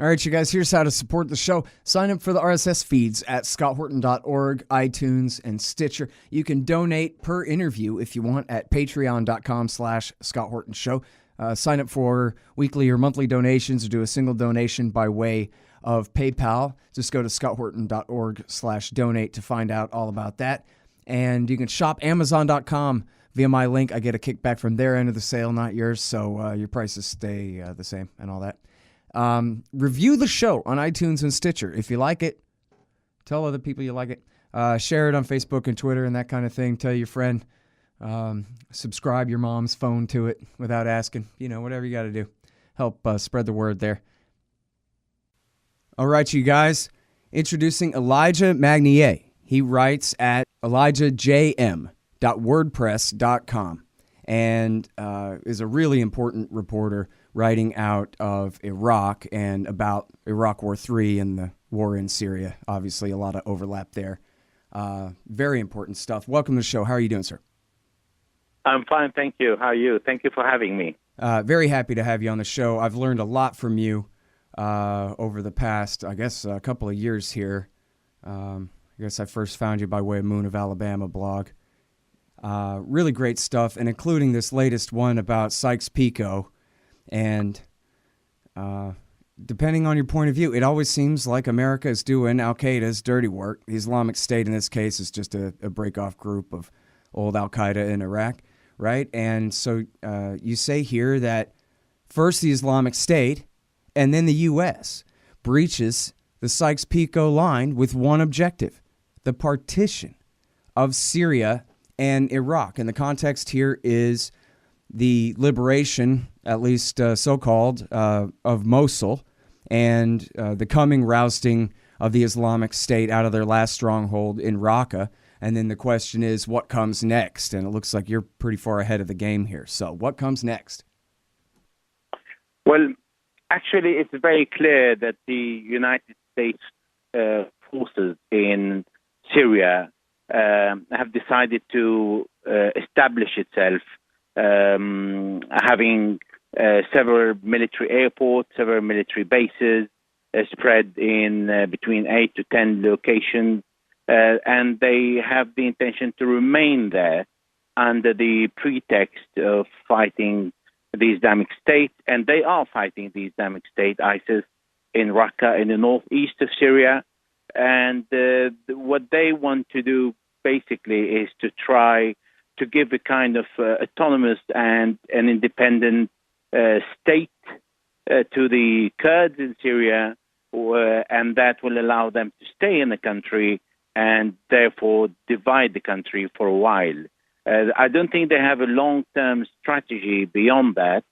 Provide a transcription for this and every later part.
All right, you guys, here's how to support the show. Sign up for the RSS feeds at scotthorton.org, iTunes, and Stitcher. You can donate per interview if you want at patreon.com/scotthortonshow. Sign up for weekly or monthly donations or do a single donation by way of PayPal. Just go to scotthorton.org/donate to find out all about that. And you can shop Amazon.com via my link. I get a kickback from their end of the sale, not yours, so your prices stay the same and all that. Review the show on iTunes and Stitcher. If you like it, tell other people you like it. Share it on Facebook and Twitter and that kind of thing. Tell your friend. Subscribe your mom's phone to it without asking. Whatever you got to do. Help spread the word there. All right, you guys. Introducing Elijah Magnier. He writes at elijahjm.wordpress.com and is a really important reporter writing out of Iraq and about Iraq War III and the war in Syria. Obviously, a lot of overlap there. Very important stuff. Welcome to the show. How are you doing, sir? I'm fine, thank you. How are you? Thank you for having me. Very happy to have you on the show. I've learned a lot from you over the past, I guess, a couple of years here. I guess I first found you by way of Moon of Alabama blog. Really great stuff, and including this latest one about Sykes-Picot. And depending on your point of view, it always seems like America is doing al-Qaeda's dirty work. The Islamic State, in this case, is just a break-off group of old al-Qaeda in Iraq, right? And so you say here that first the Islamic State and then the U.S. breaches the Sykes-Picot line with one objective, the partition of Syria and Iraq. And the context here is the liberation, at least so-called, of Mosul and the coming rousting of the Islamic State out of their last stronghold in Raqqa. And then the question is, what comes next? And it looks like you're pretty far ahead of the game here. So what comes next? Well, actually, it's very clear that the United States forces in Syria have decided to establish itself, having several military airports, several military bases spread in between 8 to 10 locations, and they have the intention to remain there under the pretext of fighting the Islamic State, and they are fighting the Islamic State, ISIS, in Raqqa, in the northeast of Syria. And what they want to do basically is to try to give a kind of autonomous and an independent state to the Kurds in Syria, and that will allow them to stay in the country and therefore divide the country for a while. I don't think they have a long-term strategy beyond that,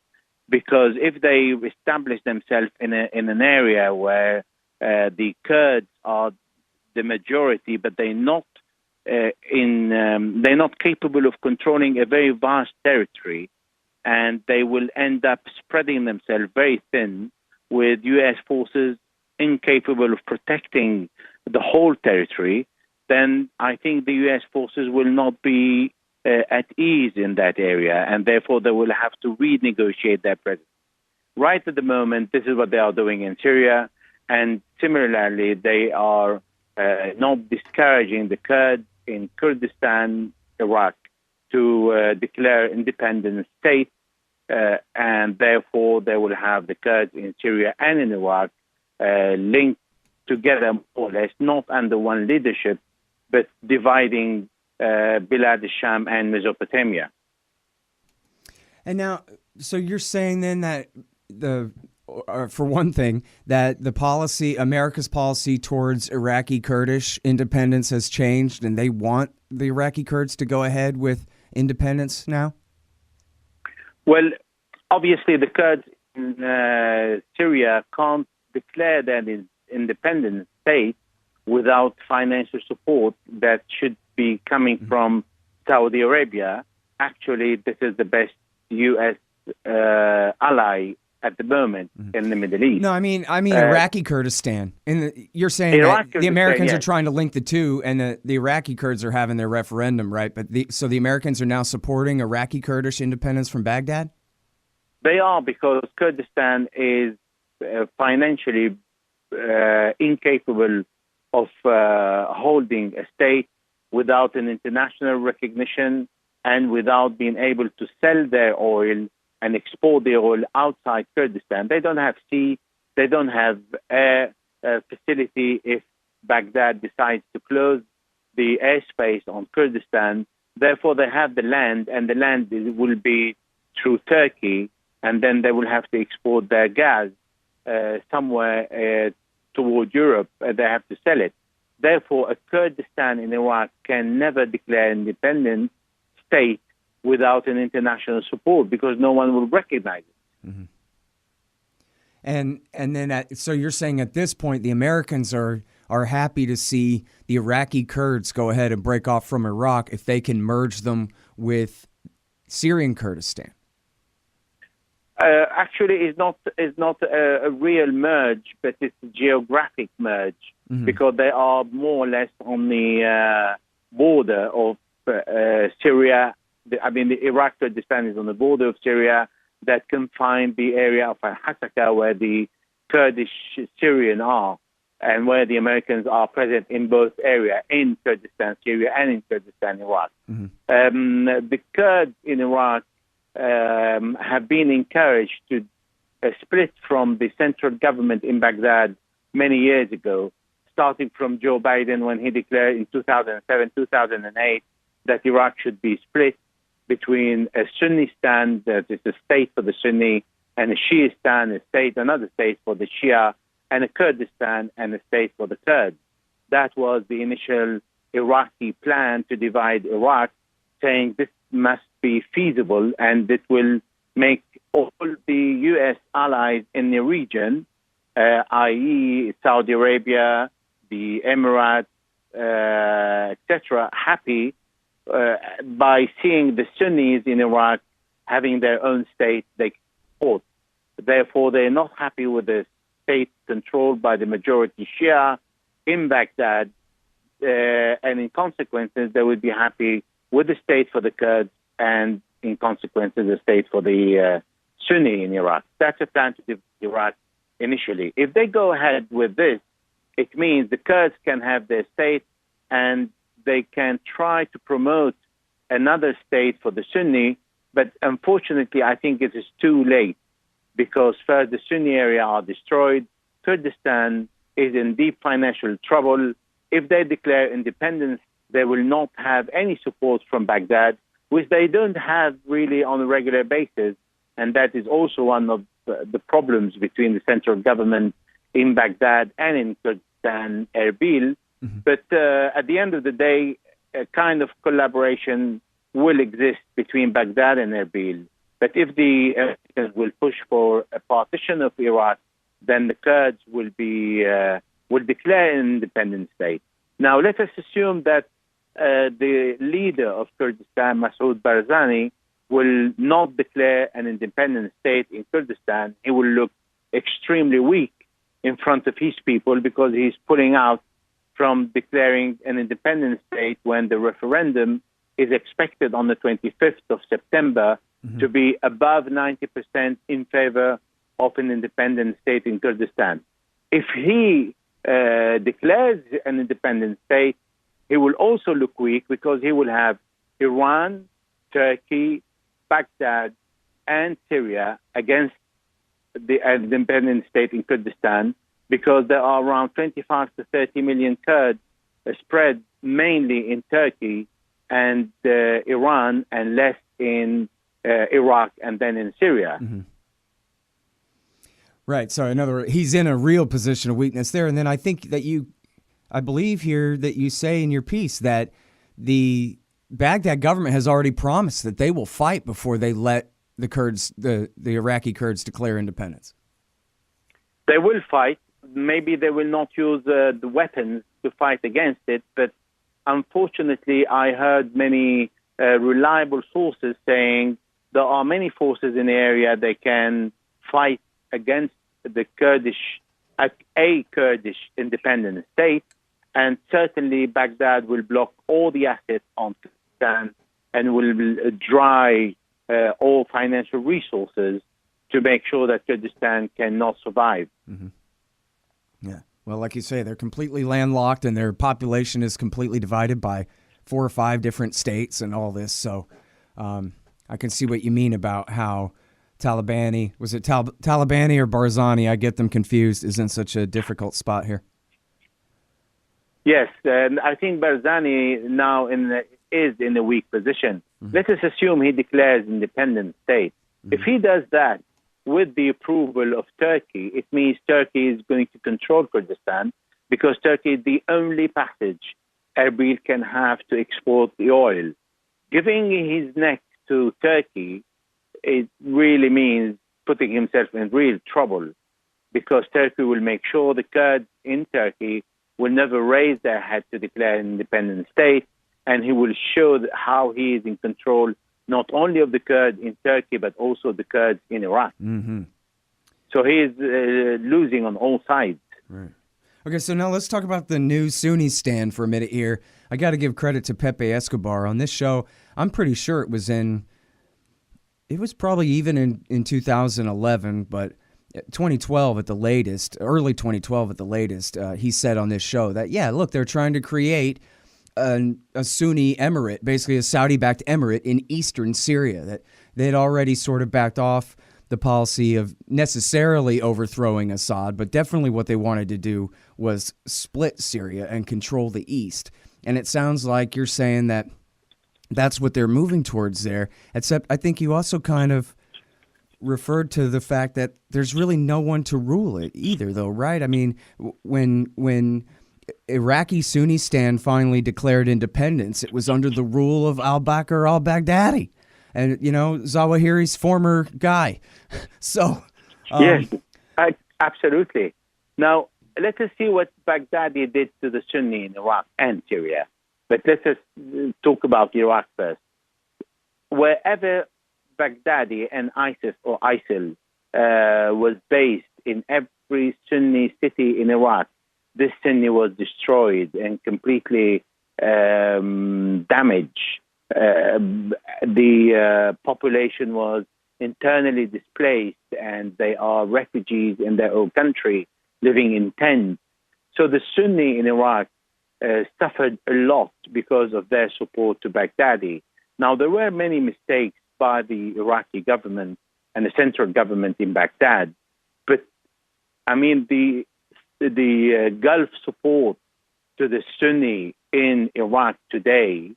because if they establish themselves in an area where the Kurds are the majority, but they're not capable of controlling a very vast territory, and they will end up spreading themselves very thin, with U.S. forces incapable of protecting the whole territory, then I think the U.S. forces will not be at ease in that area, and therefore they will have to renegotiate their presence. Right at the moment, this is what they are doing in Syria, and similarly, they are not discouraging the Kurds in Kurdistan, Iraq, to declare independent state, and therefore they will have the Kurds in Syria and in Iraq linked together more or less, not under one leadership, but dividing Bilad al-Sham and Mesopotamia. And now, so you're saying then that for one thing, that the policy, America's policy towards Iraqi Kurdish independence has changed, and they want the Iraqi Kurds to go ahead with independence now? Well, obviously the Kurds in Syria can't declare that independent state without financial support that should be coming from Saudi Arabia. Actually, this is the best U.S. ally at the moment in the Middle East. No, I mean Iraqi Kurdistan. You're saying that the Americans are trying to link the two, and the Iraqi Kurds are having their referendum, right? But so the Americans are now supporting Iraqi Kurdish independence from Baghdad? They are, because Kurdistan is financially incapable of holding a state without an international recognition and without being able to sell their oil and export their oil outside Kurdistan. They don't have sea, they don't have air facility if Baghdad decides to close the airspace on Kurdistan. Therefore, they have the land, and the land will be through Turkey, and then they will have to export their gas somewhere toward Europe. They have to sell it. Therefore, a Kurdistan in Iraq can never declare an independent state without an international support because no one will recognize it. Mm-hmm. And then so you're saying at this point the Americans are happy to see the Iraqi Kurds go ahead and break off from Iraq if they can merge them with Syrian Kurdistan. Actually, it's not a real merge, but it's a geographic merge because they are more or less on the border of Syria. The Iraq Kurdistan is on the border of Syria that confine the area of al-Assad where the Kurdish Syrian are and where the Americans are present in both areas, in Kurdistan, Syria, and in Kurdistan, Iraq. The Kurds in Iraq have been encouraged to split from the central government in Baghdad many years ago, starting from Joe Biden when he declared in 2007, 2008 that Iraq should be split between a Sunnistan, that is a state for the Sunni, and a Shiistan, a state, another state for the Shia, and a Kurdistan and a state for the Kurds. That was the initial Iraqi plan to divide Iraq, saying this must be feasible and it will make all the U.S. allies in the region, i.e. Saudi Arabia, the Emirates, etc., happy by seeing the Sunnis in Iraq having their own state they support. Therefore, they're not happy with the state controlled by the majority Shia in Baghdad, and in consequences, they would be happy with the state for the Kurds and, in consequences, the state for the Sunni in Iraq. That's a plan to divide Iraq initially. If they go ahead with this, it means the Kurds can have their state and they can try to promote another state for the Sunni, but unfortunately, I think it is too late because first, the Sunni area are destroyed. Kurdistan is in deep financial trouble. If they declare independence, they will not have any support from Baghdad, which they don't have really on a regular basis. And that is also one of the problems between the central government in Baghdad and in Kurdistan, Erbil. But at the end of the day, a kind of collaboration will exist between Baghdad and Erbil. But if the Americans will push for a partition of Iraq, then the Kurds will declare an independent state. Now, let us assume that the leader of Kurdistan, Masoud Barzani, will not declare an independent state in Kurdistan. He will look extremely weak in front of his people because he's pulling out from declaring an independent state when the referendum is expected on the 25th of September to be above 90% in favor of an independent state in Kurdistan. If he declares an independent state, he will also look weak because he will have Iran, Turkey, Baghdad, and Syria against the independent state in Kurdistan because there are around 25 to 30 million Kurds spread mainly in Turkey and Iran and less in Iraq and then in Syria. Right. So he's in a real position of weakness there. And then I think that I believe here that you say in your piece that the Baghdad government has already promised that they will fight before they let the Kurds, the Iraqi Kurds, declare independence. They will fight. Maybe they will not use the weapons to fight against it, but unfortunately, I heard many reliable sources saying there are many forces in the area that can fight against the Kurdish, a Kurdish independent state, and certainly Baghdad will block all the assets on Kurdistan and will dry all financial resources to make sure that Kurdistan cannot survive. Mm-hmm. Yeah. Well, like you say, they're completely landlocked and their population is completely divided by 4 or 5 different states and all this. So I can see what you mean about how Talabani, was it Talabani or Barzani? I get them confused, is in such a difficult spot here. Yes, and I think Barzani now is in a weak position. Mm-hmm. Let us assume he declares independent state. Mm-hmm. If he does that with the approval of Turkey, it means Turkey is going to control Kurdistan, because Turkey is the only passage Erbil can have to export the oil. Giving his neck to Turkey, it really means putting himself in real trouble, because Turkey will make sure the Kurds in Turkey will never raise their head to declare an independent state, and he will show how he is in control not only of the Kurds in Turkey, but also the Kurds in Iraq. Mm-hmm. So he is losing on all sides. Right. Okay, so now let's talk about the new Sunni stand for a minute here. I got to give credit to Pepe Escobar on this show. I'm pretty sure it was probably even in 2011, but 2012 at the latest, early 2012 at the latest, he said on this show that, yeah, look, they're trying to create a Sunni emirate, basically a Saudi-backed emirate in eastern Syria, that they'd already sort of backed off the policy of necessarily overthrowing Assad, but definitely what they wanted to do was split Syria and control the east. And it sounds like you're saying that that's what they're moving towards there, except I think you also kind of referred to the fact that there's really no one to rule it either, though, right? I mean, when Iraqi Sunnistan finally declared independence, it was under the rule of al-Bakr al-Baghdadi, and, you know, Zawahiri's former guy. So, yes, absolutely. Now, let us see what Baghdadi did to the Sunni in Iraq and Syria. But let us talk about Iraq first. Wherever Baghdadi and ISIS or ISIL was based, in every Sunni city in Iraq, this Sunni was destroyed and completely damaged. The population was internally displaced, and they are refugees in their own country, living in tents. So the Sunni in Iraq suffered a lot because of their support to Baghdadi. Now, there were many mistakes by the Iraqi government and the central government in Baghdad, but I mean, the Gulf support to the Sunni in Iraq today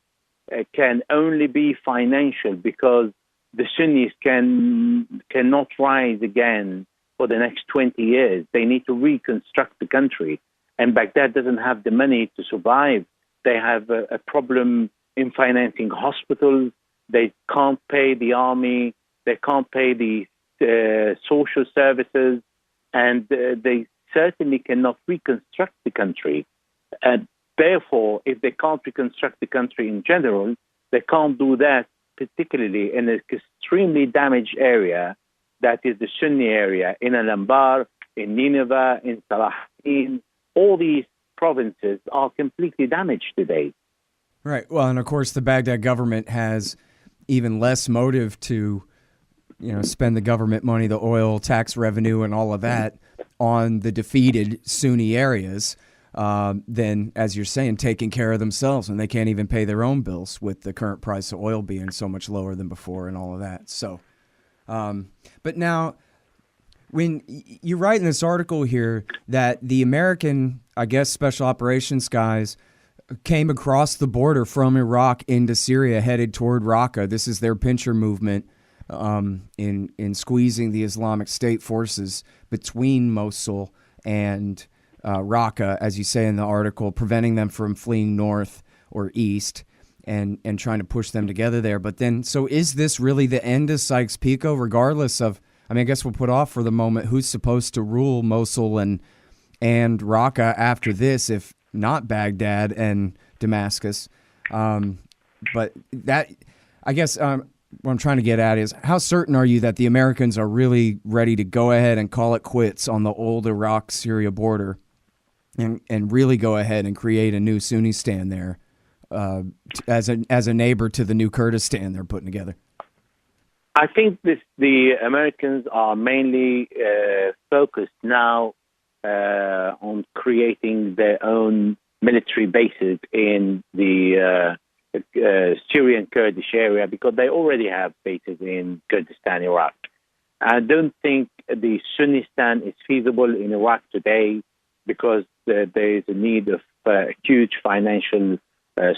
can only be financial, because the Sunnis cannot rise again for the next 20 years. They need to reconstruct the country, and Baghdad doesn't have the money to survive. They have a problem in financing hospitals. They can't pay the army. They can't pay the social services, and they certainly cannot reconstruct the country. And therefore, if they can't reconstruct the country in general, they can't do that particularly in an extremely damaged area that is the Sunni area, in Al-Anbar, in Nineveh, in Salahuddin. All these provinces are completely damaged today. Right. Well, and of course, the Baghdad government has even less motive to, you know, spend the government money, the oil tax revenue and all of that on the defeated Sunni areas than, as you're saying, taking care of themselves. And they can't even pay their own bills with the current price of oil being so much lower than before and all of that. So, but now, when you write in this article here that the American, I guess, special operations guys came across the border from Iraq into Syria, headed toward Raqqa. This is their pincher movement in squeezing the Islamic State forces between Mosul and Raqqa, as you say in the article, preventing them from fleeing north or east and trying to push them together there. But then, so is this really the end of Sykes-Picot, regardless of, I mean, I guess we'll put off for the moment who's supposed to rule Mosul and Raqqa after this, if not Baghdad and Damascus. But that, I guess, what I'm trying to get at is, how certain are you that the Americans are really ready to go ahead and call it quits on the old Iraq-Syria border and really go ahead and create a new Sunnistan there as a neighbor to the new Kurdistan they're putting together? I think the Americans are mainly focused now on creating their own military bases in the Syrian Kurdish area, because they already have bases in Kurdistan, Iraq. I don't think the Sunnistan is feasible in Iraq today, because there is a need of huge financial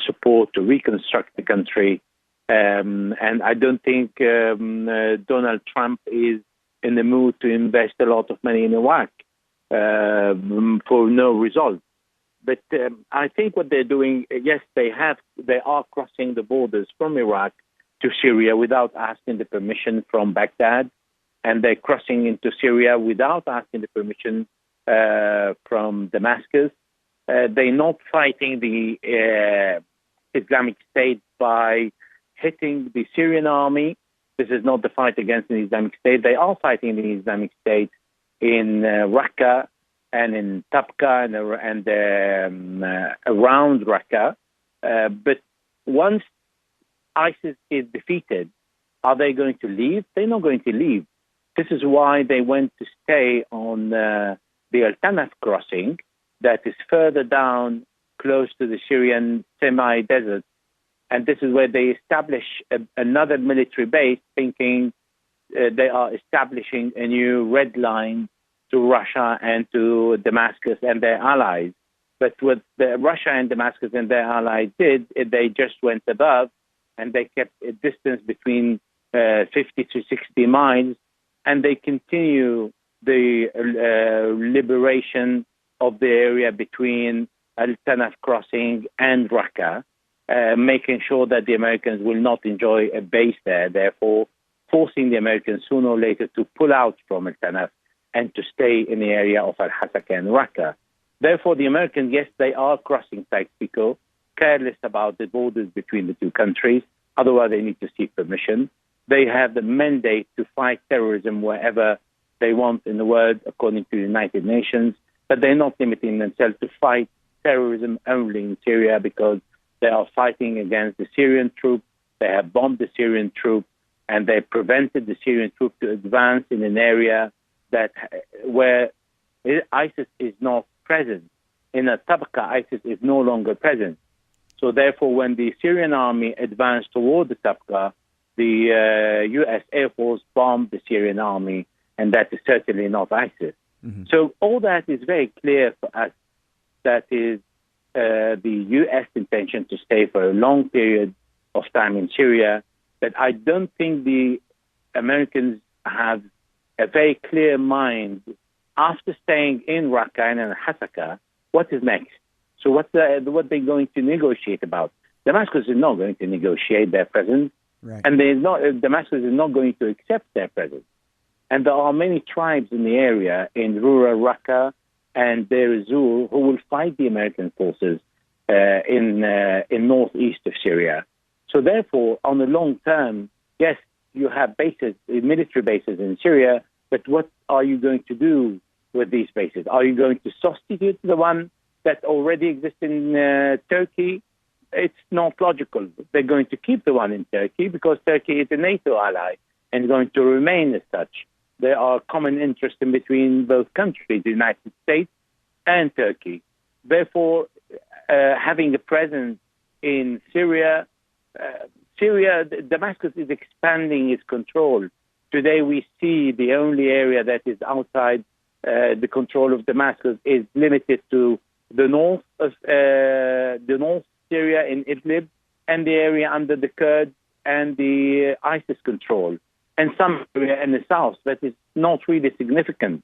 support to reconstruct the country. And I don't think Donald Trump is in the mood to invest a lot of money in Iraq for no result. But I think what they're doing, yes, they are crossing the borders from Iraq to Syria without asking the permission from Baghdad, and they're crossing into Syria without asking the permission from Damascus. They're not fighting the Islamic State by hitting the Syrian army. This is not the fight against the Islamic State. They are fighting the Islamic State in Raqqa and in Tabqa and around Raqqa. But once ISIS is defeated, are they going to leave? They're not going to leave. This is why they went to stay on the Al-Tanaf crossing, that is further down close to the Syrian semi-desert. And this is where they establish another military base, thinking they are establishing a new red line to Russia and to Damascus and their allies. But what Russia and Damascus and their allies did, they just went above, and they kept a distance between 50 to 60 miles, and they continue the liberation of the area between Al-Tanaf crossing and Raqqa, making sure that the Americans will not enjoy a base there, therefore forcing the Americans sooner or later to pull out from Al-Tanaf and to stay in the area of Al-Hasaka and Raqqa. Therefore, the Americans, yes, they are crossing Sykes-Picot, careless about the borders between the two countries. Otherwise, they need to seek permission. They have the mandate to fight terrorism wherever they want in the world, according to the United Nations, but they're not limiting themselves to fight terrorism only in Syria, because they are fighting against the Syrian troops. They have bombed the Syrian troops, and they prevented the Syrian troops to advance in an area where ISIS is not present. In Tabqa, ISIS is no longer present. So therefore, when the Syrian army advanced toward the Tabqa, the U.S. Air Force bombed the Syrian army, and that is certainly not ISIS. Mm-hmm. So all that is very clear for us. That is the U.S. intention to stay for a long period of time in Syria. But I don't think the Americans have a very clear mind after staying in Raqqa and in Hasaka, what is next? So what they're going to negotiate about? Damascus is not going to negotiate their presence, right. And Damascus is not going to accept their presence. And there are many tribes in the area, in rural Raqqa and Deir ez-Zor, who will fight the American forces in northeast of Syria. So therefore, on the long term, yes, you have bases, military bases in Syria, but what are you going to do with these bases? Are you going to substitute the one that already exists in Turkey? It's not logical. They're going to keep the one in Turkey because Turkey is a NATO ally and is going to remain as such. There are common interests in between both countries, the United States and Turkey. Therefore, having a presence in Syria, Damascus is expanding its control. Today, we see the only area that is outside the control of Damascus is limited to the north of North Syria in Idlib and the area under the Kurds and the ISIS control, and some area in the south that is not really significant.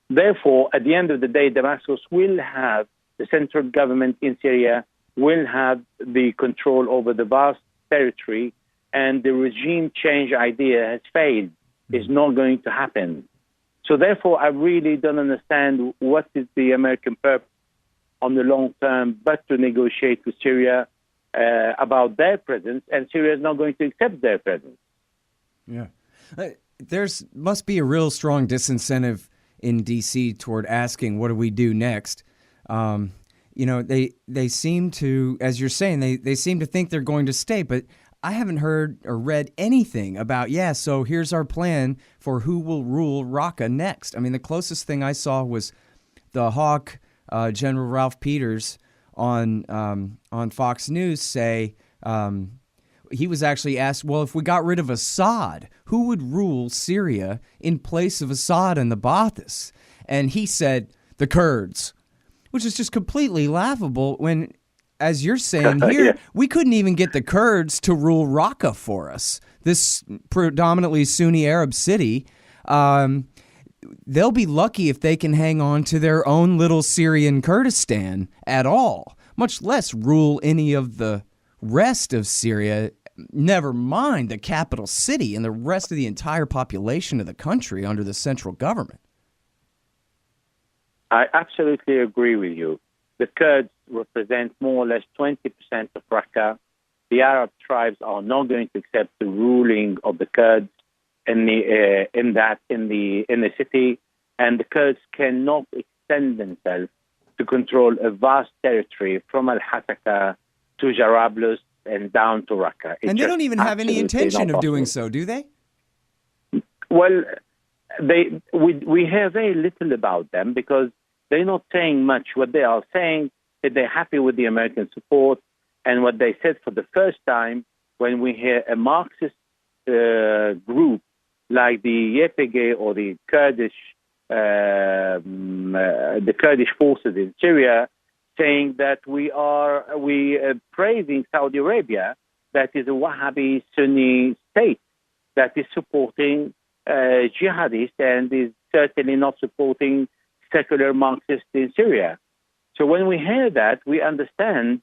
Therefore, at the end of the day, Damascus will have, the central government in Syria will have the control over the vast territory, and the regime change idea has failed. It's not going to happen. So therefore, I really don't understand what is the American purpose on the long term, but to negotiate with Syria about their presence, and Syria is not going to accept their presence. Yeah. There's must be a real strong disincentive in D.C. toward asking, what do we do next? They seem to, as you're saying, they seem to think they're going to stay, but I haven't heard or read anything about, so here's our plan for who will rule Raqqa next. I mean, the closest thing I saw was the hawk, General Ralph Peters, on Fox News say he was actually asked, well, if we got rid of Assad, who would rule Syria in place of Assad and the Ba'athis? And he said, the Kurds, which is just completely laughable when, as you're saying here, Yeah. we couldn't even get the Kurds to rule Raqqa for us, this predominantly Sunni Arab city. They'll be lucky if they can hang on to their own little Syrian Kurdistan at all, much less rule any of the rest of Syria, never mind the capital city and the rest of the entire population of the country under the central government. I absolutely agree with you. The Kurds represent more or less 20% of Raqqa. The Arab tribes are not going to accept the ruling of the Kurds in the city, and the Kurds cannot extend themselves to control a vast territory from Al-Hasaka to Jarablus and down to Raqqa. And they don't even have any intention of doing so, do they? Well, we hear very little about them because they're not saying much. What they are saying is they're happy with the American support, and what they said for the first time when we hear a Marxist group like the YPG or the Kurdish forces in Syria saying that we are praising Saudi Arabia, that is a Wahhabi Sunni state that is supporting jihadists and is certainly not supporting secular Marxists in Syria. So when we hear that, we understand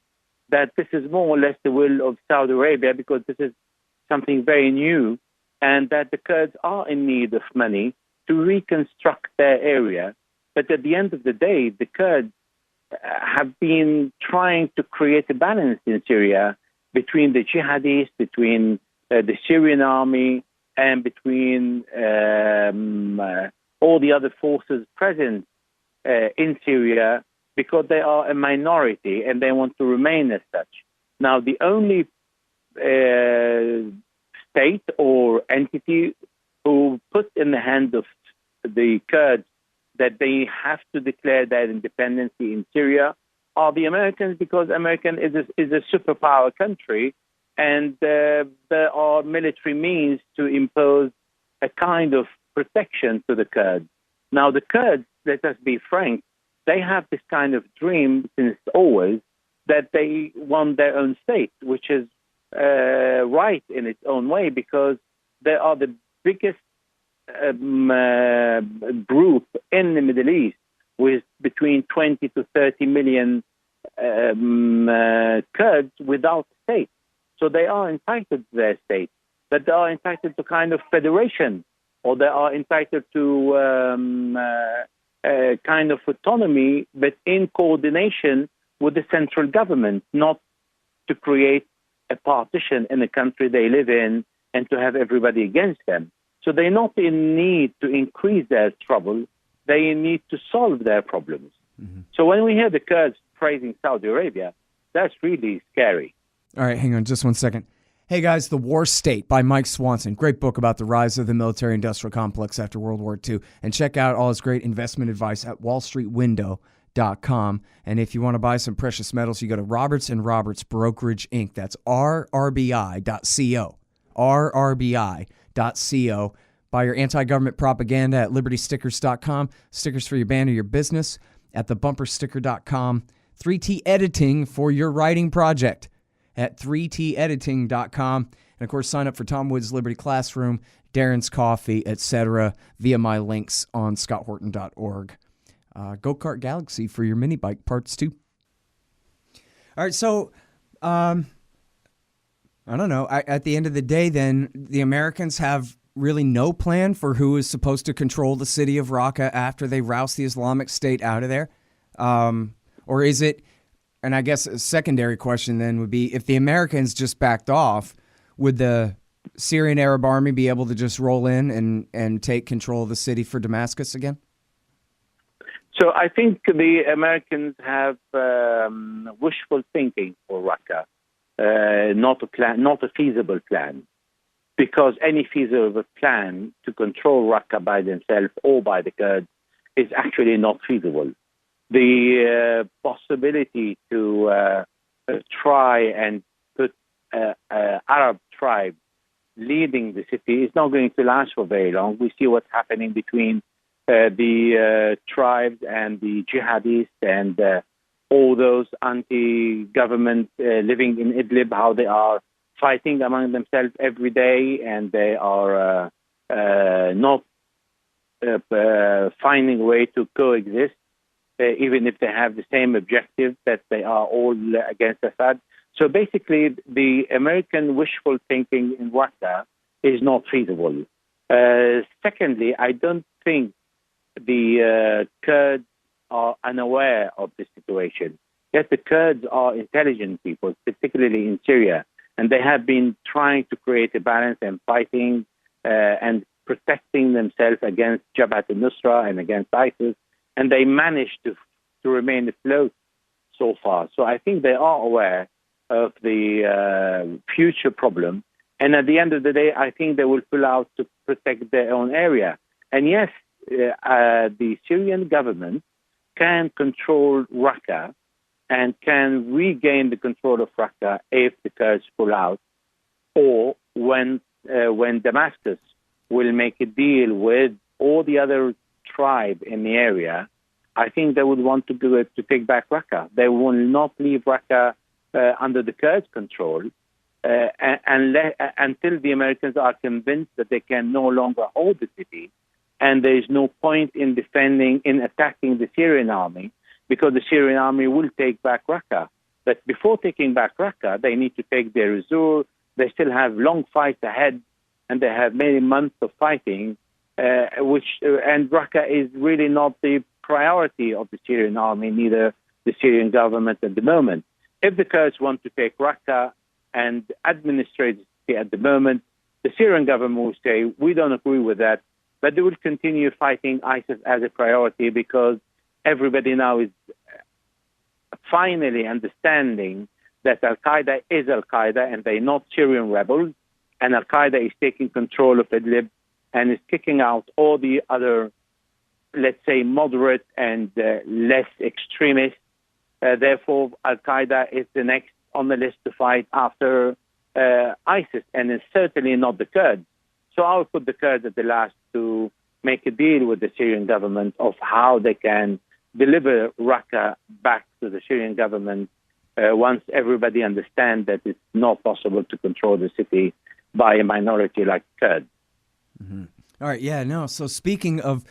that this is more or less the will of Saudi Arabia because this is something very new, and that the Kurds are in need of money to reconstruct their area. But at the end of the day, the Kurds have been trying to create a balance in Syria between the jihadists, between the Syrian army, and between all the other forces present in Syria, because they are a minority and they want to remain as such. Now, the only state or entity who put in the hands of the Kurds that they have to declare their independence in Syria are the Americans, because American is a superpower country, and there are military means to impose a kind of protection to the Kurds. Now, the Kurds, let us be frank, they have this kind of dream since always that they want their own state, which is right in its own way, because they are the biggest group in the Middle East with between 20 to 30 million Kurds without a state. So they are entitled to their state, but they are entitled to kind of federation, or they are entitled to kind of autonomy, but in coordination with the central government, not to create a partition in the country they live in and to have everybody against them. So they're not in need to increase their trouble. They need to solve their problems. Mm-hmm. So when we hear the Kurds praising Saudi Arabia, that's really scary. All right, hang on just one second. Hey guys, The War State by Mike Swanson. Great book about the rise of the military-industrial complex after World War II. And check out all his great investment advice at wallstreetwindow.com. And if you want to buy some precious metals, you go to Roberts & Roberts Brokerage Inc. That's rrbi.co. rrbi.co. Buy your anti-government propaganda at libertystickers.com. Stickers for your band or your business at thebumpersticker.com. 3T Editing for your writing project at 3tediting.com. And, of course, sign up for Tom Wood's Liberty Classroom, Darren's Coffee, etc. via my links on scotthorton.org. Go-Kart Galaxy for your mini bike parts, too. All right, so I don't know. At the end of the day, then, the Americans have really no plan for who is supposed to control the city of Raqqa after they roust the Islamic State out of there? Or is it... And I guess a secondary question then would be, if the Americans just backed off, would the Syrian Arab army be able to just roll in and take control of the city for Damascus again? So I think the Americans have wishful thinking for Raqqa. not a plan, not a feasible plan, because any feasible plan to control Raqqa by themselves or by the Kurds is actually not feasible. The possibility to try and put Arab tribes leading the city is not going to last for very long. We see what's happening between the tribes and the jihadists and all those anti-government living in Idlib, how they are fighting among themselves every day, and they are not finding a way to coexist, even if they have the same objective, that they are all against Assad. So basically, the American wishful thinking in Raqqa is not feasible. Secondly, I don't think the Kurds are unaware of the situation. Yes, the Kurds are intelligent people, particularly in Syria, and they have been trying to create a balance and fighting and protecting themselves against Jabhat al-Nusra and against ISIS, and they managed to remain afloat so far. So I think they are aware of the future problem, and at the end of the day, I think they will pull out to protect their own area. And yes, the Syrian government can control Raqqa and can regain the control of Raqqa if the Kurds pull out, or when Damascus will make a deal with all the other tribe in the area. I think they would want to take back Raqqa. They will not leave Raqqa under the Kurds' control until the Americans are convinced that they can no longer hold the city, and there is no point in attacking the Syrian army, because the Syrian army will take back Raqqa. But before taking back Raqqa, they need to take Deir ez-Zor. They still have long fights ahead, and they have many months of fighting, and Raqqa is really not the priority of the Syrian army, neither the Syrian government at the moment. If the Kurds want to take Raqqa and administrate it at the moment, the Syrian government will say, we don't agree with that, but they will continue fighting ISIS as a priority, because everybody now is finally understanding that Al-Qaeda is Al-Qaeda and they're not Syrian rebels, and Al-Qaeda is taking control of Idlib and is kicking out all the other, let's say, moderate and less extremists. Therefore, Al-Qaeda is the next on the list to fight after ISIS, and it's certainly not the Kurds. So I would put the Kurds at the last to make a deal with the Syrian government of how they can deliver Raqqa back to the Syrian government once everybody understands that it's not possible to control the city by a minority like Kurds. Mm-hmm. All right, yeah, no. So speaking of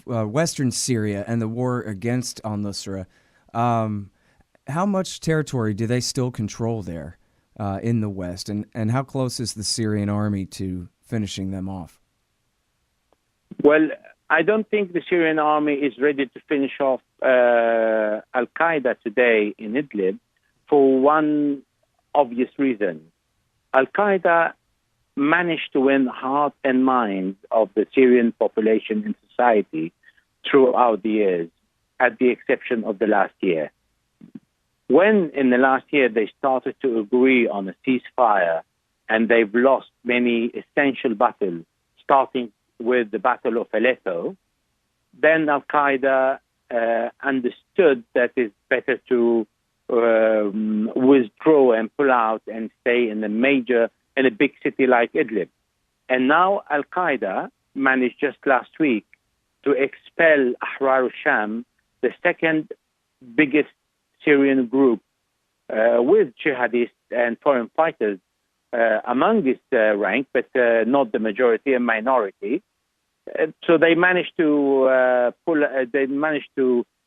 Western Syria and the war against al-Nusra, how much territory do they still control there in the West, and how close is the Syrian army to finishing them off? Well, I don't think the Syrian army is ready to finish off Al-Qaeda today in Idlib for one obvious reason. Al-Qaeda managed to win heart and mind of the Syrian population and society throughout the years, at the exception of the last year. When in the last year they started to agree on a ceasefire, and they've lost many essential battles, starting with the Battle of Aleppo, then Al-Qaeda understood that it's better to withdraw and pull out and stay in a big city like Idlib. And now Al-Qaeda managed just last week to expel Ahrar al-Sham, the second biggest Syrian group with jihadists and foreign fighters among its rank, but not the majority, a minority. So they managed to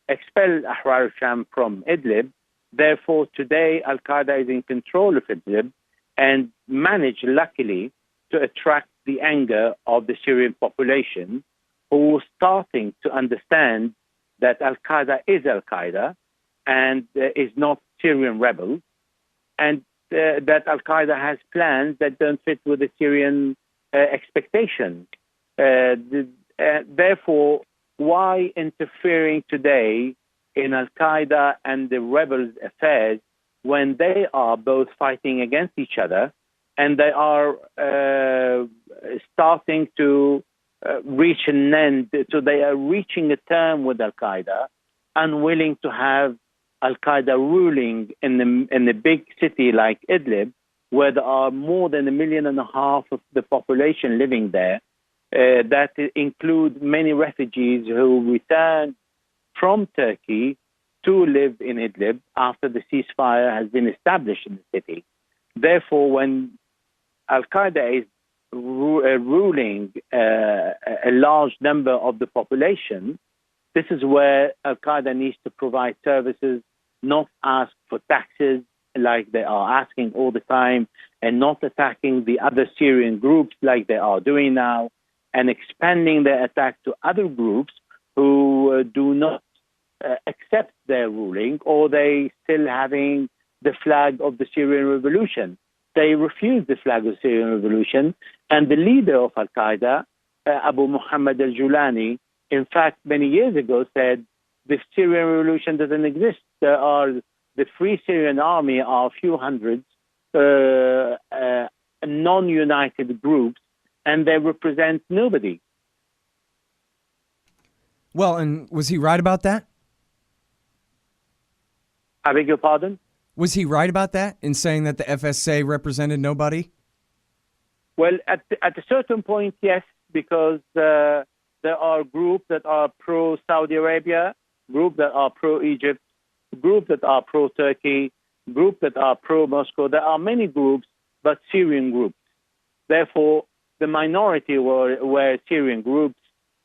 expel Ahrar al-Sham from Idlib. Therefore, today Al-Qaeda is in control of Idlib and managed, luckily, to attract the anger of the Syrian population, who are starting to understand that Al-Qaeda is Al-Qaeda and is not Syrian rebels, and that Al-Qaeda has plans that don't fit with the Syrian expectations. Therefore, why interfering today in Al-Qaeda and the rebels' affairs when they are both fighting against each other, and they are starting to reach an end. So they are reaching a term with Al-Qaeda, unwilling to have Al-Qaeda ruling in a big city like Idlib, where there are more than 1.5 million of the population living there, that include many refugees who returned from Turkey to live in Idlib after the ceasefire has been established in the city. Therefore, when Al-Qaeda is ruling a large number of the population, this is where Al-Qaeda needs to provide services, not ask for taxes like they are asking all the time, and not attacking the other Syrian groups like they are doing now, and expanding their attack to other groups who do not accept their ruling, or they still having the flag of the Syrian revolution. They refuse the flag of the Syrian revolution, and the leader of Al-Qaeda, Abu Muhammad al-Julani, in fact, many years ago said, the Syrian revolution doesn't exist. There are the Free Syrian Army are a few hundreds, non-united groups, and they represent nobody. Well, and was he right about that? I beg your pardon? Was he right about that in saying that the FSA represented nobody? Well, at a certain point, yes, because there are groups that are pro-Saudi Arabia, groups that are pro-Egypt, groups that are pro-Turkey, groups that are pro-Moscow. There are many groups, but Syrian groups. Therefore, the minority were Syrian groups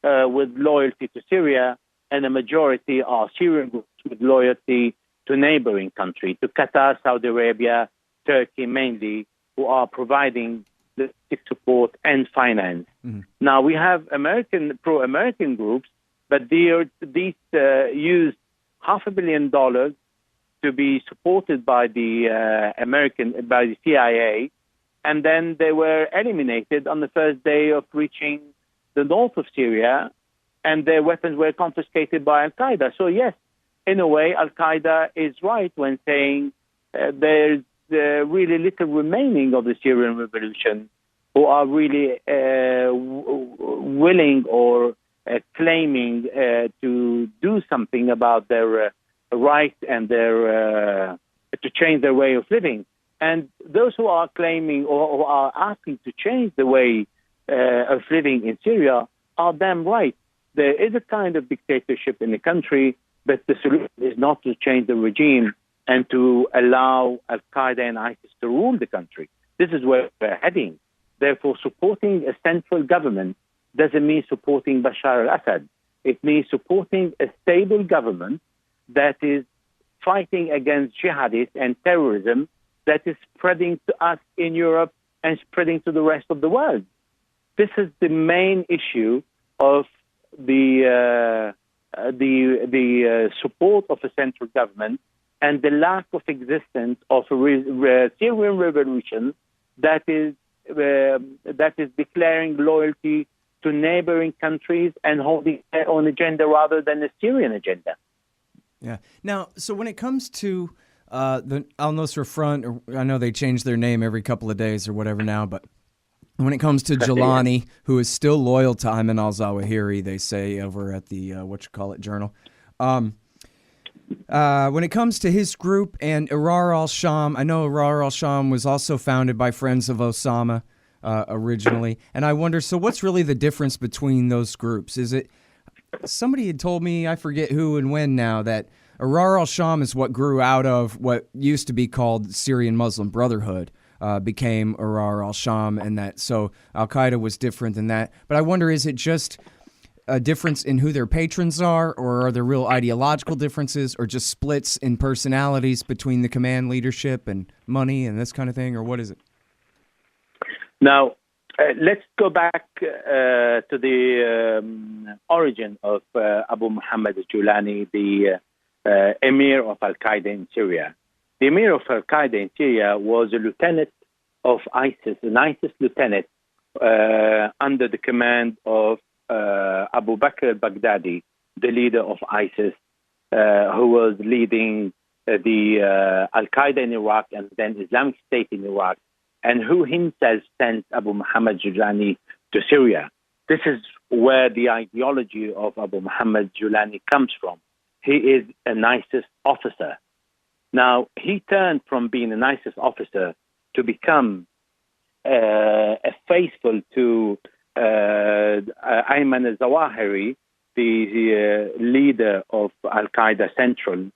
with loyalty to Syria, and the majority are Syrian groups with loyalty to neighboring countries, to Qatar, Saudi Arabia, Turkey mainly, who are providing logistic support and finance. Mm-hmm. Now, we have pro-American groups, but these used $500 million to be supported by the CIA, and then they were eliminated on the first day of reaching the north of Syria, and their weapons were confiscated by Al-Qaeda. So yes, in a way, Al-Qaeda is right when saying there's really little remaining of the Syrian revolution who are really willing or claiming to do something about their rights and their to change their way of living. And those who are claiming or who are asking to change the way of living in Syria are damn right. There is a kind of dictatorship in the country, but the solution is not to change the regime and to allow Al-Qaeda and ISIS to rule the country. This is where we're heading. Therefore, supporting a central government doesn't mean supporting Bashar al-Assad. It means supporting a stable government that is fighting against jihadists and terrorism that is spreading to us in Europe and spreading to the rest of the world. This is the main issue of the support of a central government and the lack of existence of a Syrian revolution that is declaring loyalty to neighboring countries and holding their own agenda rather than a Syrian agenda. Yeah. Now, so when it comes to the al-Nusra Front, or I know they change their name every couple of days or whatever now, but when it comes to Jilani, who is still loyal to Ayman al-Zawahiri, they say over at the Journal. When it comes to his group and Ahrar al-Sham, I know Ahrar al-Sham was also founded by friends of Osama originally, and I wonder, so what's really the difference between those groups? Is it, somebody had told me, I forget who and when now, that Ahrar al-Sham is what grew out of what used to be called Syrian Muslim Brotherhood, became Ahrar al-Sham, and that so Al-Qaeda was different than that. But I wonder, is it just a difference in who their patrons are, or are there real ideological differences, or just splits in personalities between the command leadership and money and this kind of thing, or what is it? Now, let's go back to the origin of Abu Muhammad al-Julani, the emir of Al-Qaeda in Syria. The emir of Al-Qaeda in Syria was a lieutenant of ISIS, an ISIS lieutenant under the command of Abu Bakr al-Baghdadi, the leader of ISIS, who was leading the Al-Qaeda in Iraq and then Islamic State in Iraq, and who himself sent Abu Muhammad Julani to Syria. This is where the ideology of Abu Muhammad Julani comes from. He is an ISIS officer. Now, he turned from being an ISIS officer to become faithful to Ayman al-Zawahiri, the leader of Al-Qaeda Central,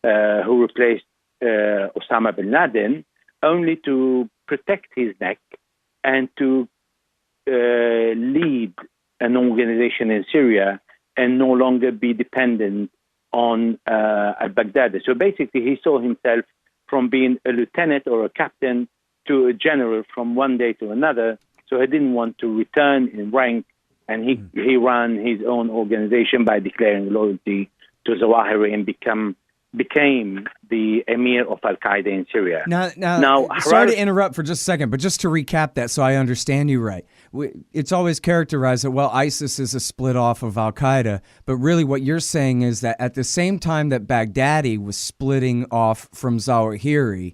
who replaced Osama bin Laden, only to protect his neck and to lead an organization in Syria and no longer be dependent on al-Baghdadi. So basically, he saw himself from being a lieutenant or a captain to a general from one day to another. So he didn't want to return in rank, and he ran his own organization by declaring loyalty to Zawahiri and became the emir of Al-Qaeda in Syria. Now, sorry to interrupt for just a second, but just to recap that so I understand you right. It's always characterized that, well, ISIS is a split off of Al-Qaeda, but really what you're saying is that at the same time that Baghdadi was splitting off from Zawahiri,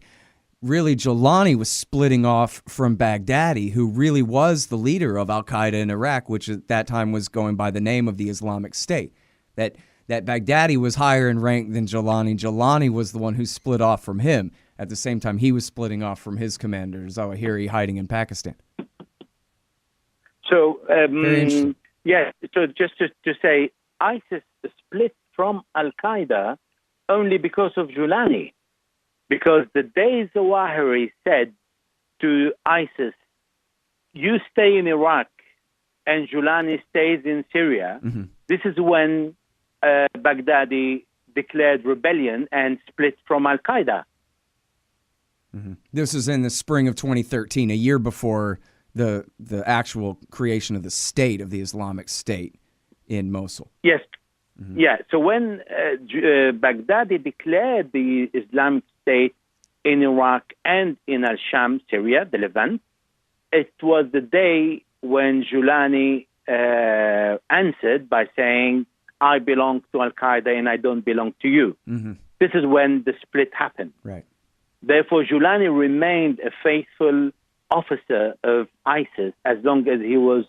really Julani was splitting off from Baghdadi, who really was the leader of Al-Qaeda in Iraq, which at that time was going by the name of the Islamic State. That Baghdadi was higher in rank than Julani. Julani was the one who split off from him. At the same time, he was splitting off from his commander, Zawahiri, hiding in Pakistan. So, Very interesting. so just to say, ISIS split from Al-Qaeda only because of Julani. Because the day Zawahiri said to ISIS, you stay in Iraq and Julani stays in Syria, this is when Baghdadi declared rebellion and split from Al-Qaeda. This is in the spring of 2013, a year before the actual creation of the state, of the Islamic State in Mosul. Yes. Yeah. So when Baghdadi declared the Islamic State in Iraq and in al-Sham, Syria, the Levant, it was the day when Julani answered by saying, I belong to Al-Qaeda and I don't belong to you. This is when the split happened. Right. Therefore, Julani remained a faithful officer of ISIS as long as he was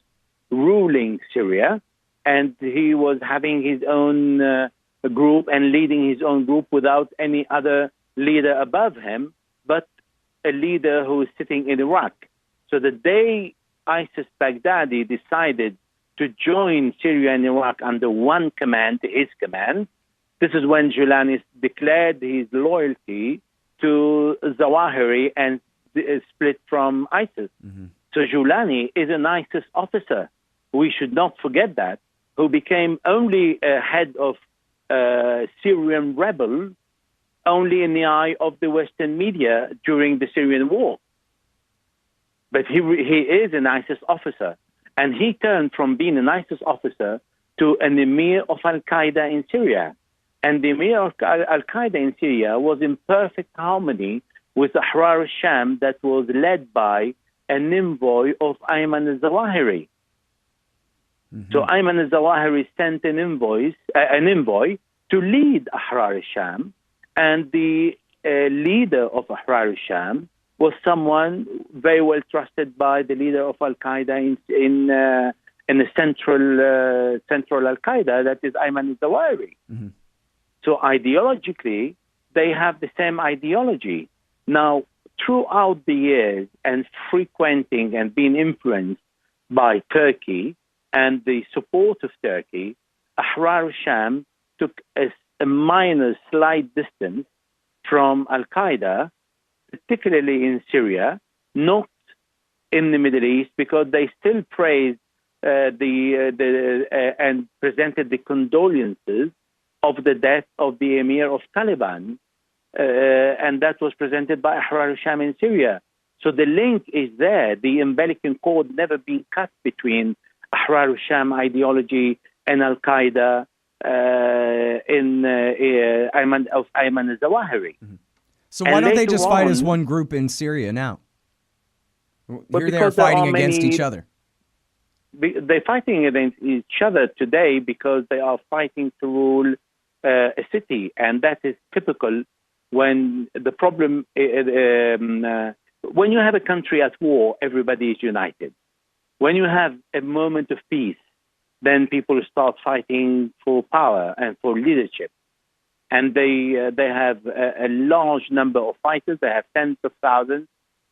ruling Syria, and he was having his own group and leading his own group without any other leader above him, but a leader who is sitting in Iraq. So the day ISIS Baghdadi decided to join Syria and Iraq under one command, his command, this is when Julani declared his loyalty to Zawahiri and split from ISIS. So Julani is an ISIS officer. We should not forget that, who became only a head of Syrian rebel only in the eye of the Western media during the Syrian war. But he is an ISIS officer. And he turned from being an ISIS officer to an emir of Al-Qaeda in Syria. And the emir of Al-Qaeda in Syria was in perfect harmony with Ahrar al-Sham that was led by an envoy of Ayman al-Zawahiri. So Ayman al-Zawahiri sent an envoy to lead Ahrar al-Sham, and the leader of Ahrar al-Sham was someone very well trusted by the leader of Al-Qaeda in the central Al-Qaeda, that is Ayman al-Zawahiri. So ideologically, they have the same ideology. Now, throughout the years and frequenting and being influenced by Turkey and the support of Turkey, Ahrar al-Sham took a minor slight distance from Al-Qaeda, particularly in Syria, not in the Middle East, because they still praised and presented the condolences of the death of the emir of Taliban, and that was presented by Ahrar al-Sham in Syria. So the link is there. The umbilical cord never been cut between Ahrar al-Sham ideology and Al-Qaeda in Ayman al-Zawahiri. So why don't they just fight as one group in Syria now? Here they are fighting against each other. They're fighting against each other today because they are fighting to rule a city, and that is typical when the problem, when you have a country at war, everybody is united. When you have a moment of peace, then people start fighting for power and for leadership. And they have a large number of fighters. They have tens of thousands,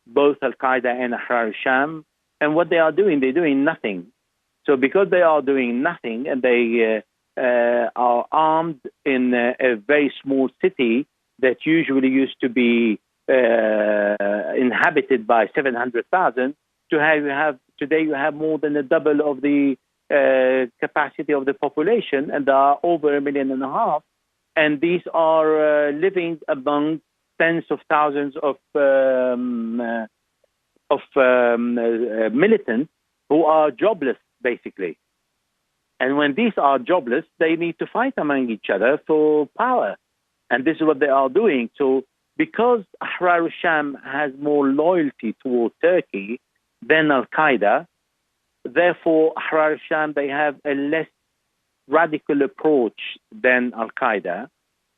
both Al-Qaeda and Ahrar al-Sham. And what they are doing, they're doing nothing. So because they are doing nothing and they are armed in a very small city that usually used to be inhabited by 700,000, today you have more than a double of the capacity of the population, and there are over 1.5 million. And these are living among tens of thousands of militants who are jobless, basically. And when these are jobless, they need to fight among each other for power. And this is what they are doing. So because Ahrar al-Sham has more loyalty toward Turkey than Al-Qaeda, therefore Ahrar al-Sham, they have a less radical approach than Al-Qaeda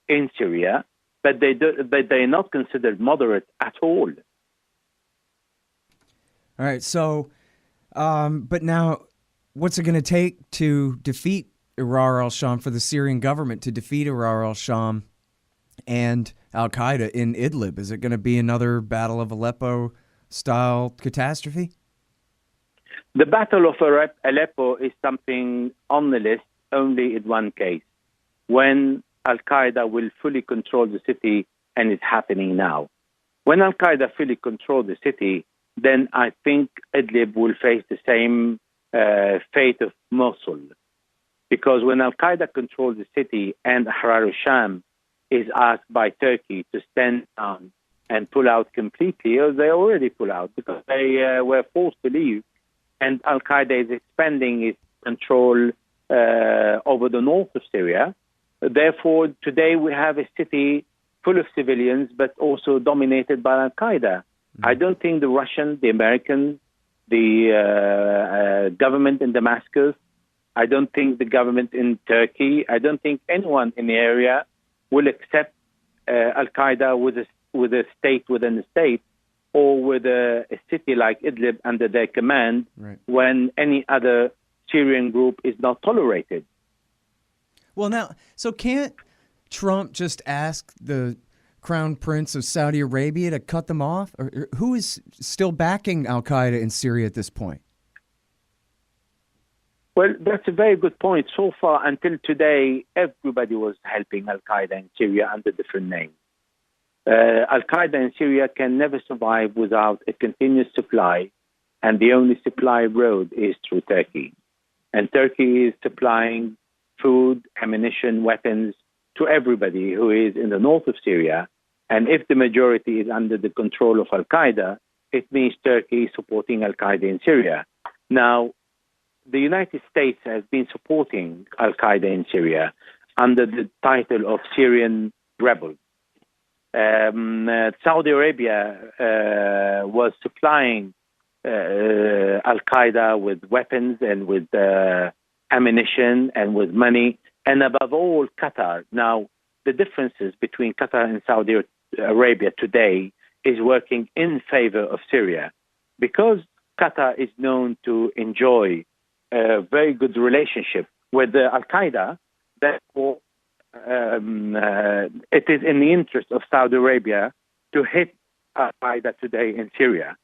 in Syria, but they're not considered moderate at all. All right, so, but now, what's it going to take to defeat Ahrar al-Sham, for the Syrian government to defeat Ahrar al-Sham and Al-Qaeda in Idlib? Is it going to be another Battle of Aleppo-style catastrophe? The Battle of Aleppo is something on the list only in one case, when Al-Qaeda will fully control the city, and it's happening now. When Al-Qaeda fully controls the city, then I think Idlib will face the same fate of Mosul. Because when Al-Qaeda controls the city and Ahrar al-Sham is asked by Turkey to stand down and pull out completely, or they already pull out because they were forced to leave, and Al-Qaeda is expanding its control over the north of Syria. Therefore, today we have a city full of civilians, but also dominated by Al-Qaeda. I don't think the Russian, the American, the government in Damascus, I don't think the government in Turkey, I don't think anyone in the area will accept Al-Qaeda with a state within a state, or with a city like Idlib under their command, right, when any other Syrian group is not tolerated. Well, now, so can't Trump just ask the Crown Prince of Saudi Arabia to cut them off? Or who is still backing Al-Qaeda in Syria at this point? Well, that's a very good point. So far, until today, everybody was helping Al-Qaeda in Syria under different names. Al-Qaeda in Syria can never survive without a continuous supply, and the only supply road is through Turkey. And Turkey is supplying food, ammunition, weapons to everybody who is in the north of Syria. And if the majority is under the control of Al-Qaeda, it means Turkey is supporting Al-Qaeda in Syria. Now, the United States has been supporting Al-Qaeda in Syria under the title of Syrian rebels. Saudi Arabia was supplying Al-Qaeda with weapons and with ammunition and with money, and above all, Qatar. Now, the differences between Qatar and Saudi Arabia today is working in favor of Syria, because Qatar is known to enjoy a very good relationship with Al-Qaeda. Therefore, it is in the interest of Saudi Arabia to hit Al-Qaeda today in Syria.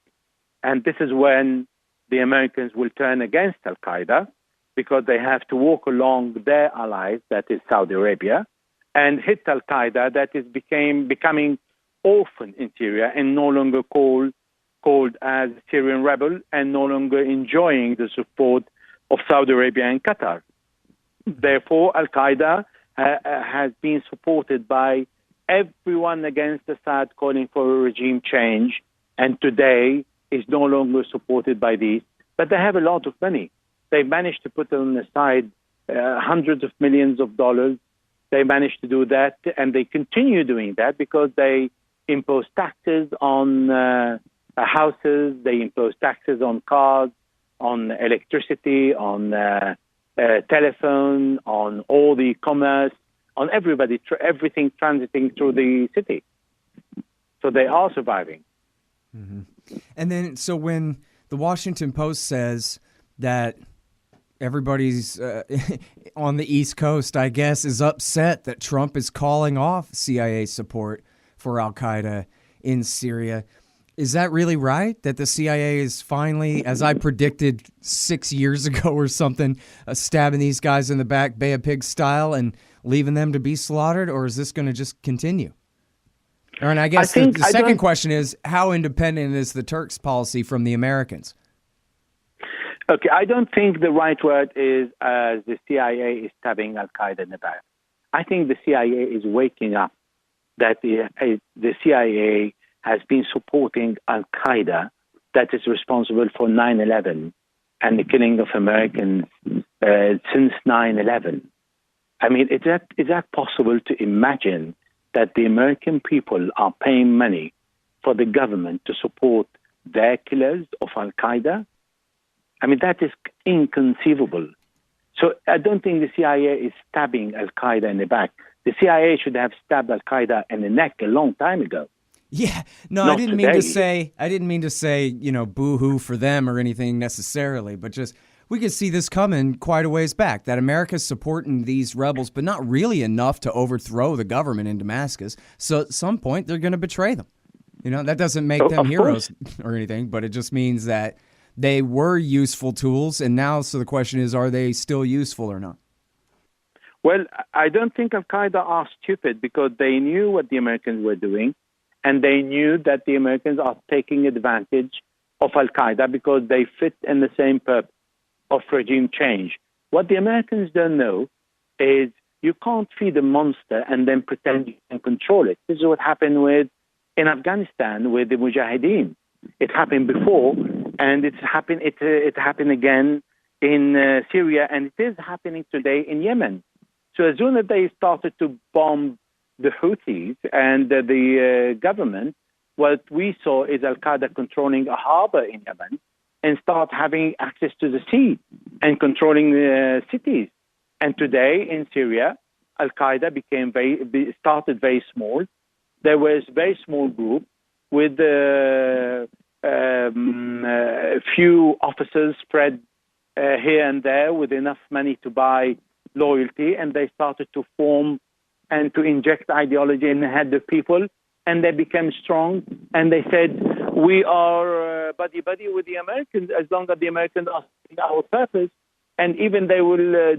And this is when the Americans will turn against Al-Qaeda, because they have to walk along their allies, that is Saudi Arabia, and hit Al-Qaeda that is becoming orphan in Syria and no longer called as Syrian rebel, and no longer enjoying the support of Saudi Arabia and Qatar. Therefore, Al-Qaeda has been supported by everyone against Assad, calling for a regime change, and today is no longer supported by these. But they have a lot of money. They managed to put on the side hundreds of millions of dollars. They managed to do that, and they continue doing that because they impose taxes on houses, they impose taxes on cars, on electricity, on telephone, on all the commerce, on everybody, everything transiting through the city. So they are surviving. And then, so when the Washington Post says that everybody's on the East Coast, I guess, is upset that Trump is calling off CIA support for al-Qaeda in Syria, is that really right? That the CIA is finally, as I predicted 6 years ago or something, stabbing these guys in the back, Bay of Pigs style, and leaving them to be slaughtered? Or is this going to just continue? And I guess the second question is, how independent is the Turks' policy from the Americans? Okay, I don't think the right word is the CIA is stabbing al-Qaeda in the back. I think the CIA is waking up that the CIA has been supporting al-Qaeda that is responsible for 9/11 and the killing of Americans since 9/11. I mean, is that possible to imagine that the American people are paying money for the government to support their killers of al-Qaeda? I mean, that is inconceivable. So I don't think the CIA is stabbing al-Qaeda in the back. The CIA should have stabbed al-Qaeda in the neck a long time ago. Yeah, no, I didn't mean to say, you know, boo-hoo for them or anything necessarily, but just we could see this coming quite a ways back, that America's supporting these rebels, but not really enough to overthrow the government in Damascus. So at some point, they're going to betray them. You know, that doesn't make them heroes or anything, but it just means that they were useful tools, and now, so the question is, are they still useful or not? Well, I don't think al-Qaeda are stupid, because they knew what the Americans were doing, and they knew that the Americans are taking advantage of al-Qaeda because they fit in the same purpose of regime change. What the Americans don't know is you can't feed a monster and then pretend you can control it. This is what happened in Afghanistan with the Mujahideen. It happened before, and it happened again in Syria, and it is happening today in Yemen. So as soon as they started to bomb the Houthis and the government, what we saw is al-Qaeda controlling a harbor in Yemen and start having access to the sea and controlling the cities. And today in Syria, al-Qaeda started very small. There was a very small group with a few officers spread here and there with enough money to buy loyalty, and they started to form and to inject ideology in the head of people, and they became strong, and they said, we are buddy-buddy with the Americans as long as the Americans are serving our purpose, and even they will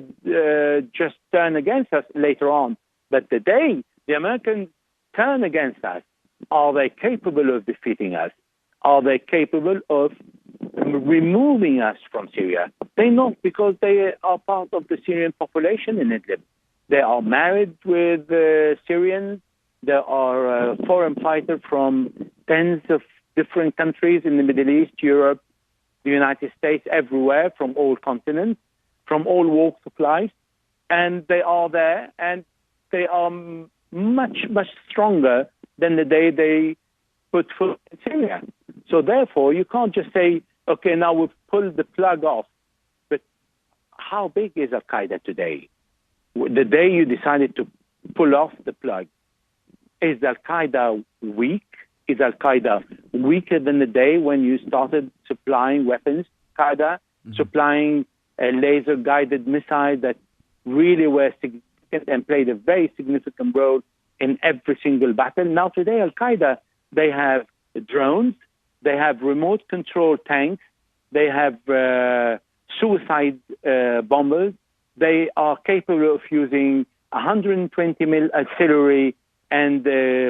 just turn against us later on. But the day the Americans turn against us, are they capable of defeating us? Are they capable of removing us from Syria? They're not, because they are part of the Syrian population in Idlib. They are married with Syrians. There are foreign fighters from tens of different countries in the Middle East, Europe, the United States, everywhere, from all continents, from all walks of life. And they are there, and they are much, much stronger than the day they put foot in Syria. So therefore, you can't just say, okay, now we've pulled the plug off. But how big is al-Qaeda today? The day you decided to pull off the plug, is al-Qaeda weak? Is al-Qaeda weaker than the day when you started supplying weapons? Al-Qaeda supplying a laser-guided missile that really were significant and played a very significant role in every single battle. Now today, al-Qaeda, they have drones, they have remote-control tanks, they have suicide bombers. They are capable of using 120 mil artillery and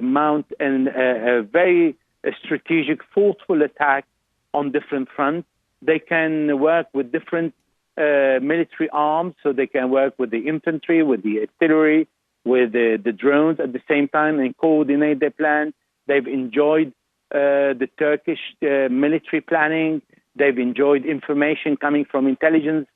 mount a very strategic, forceful attack on different fronts. They can work with different military arms, so they can work with the infantry, with the artillery, with the drones at the same time and coordinate their plans. They've enjoyed the Turkish military planning. They've enjoyed information coming from intelligence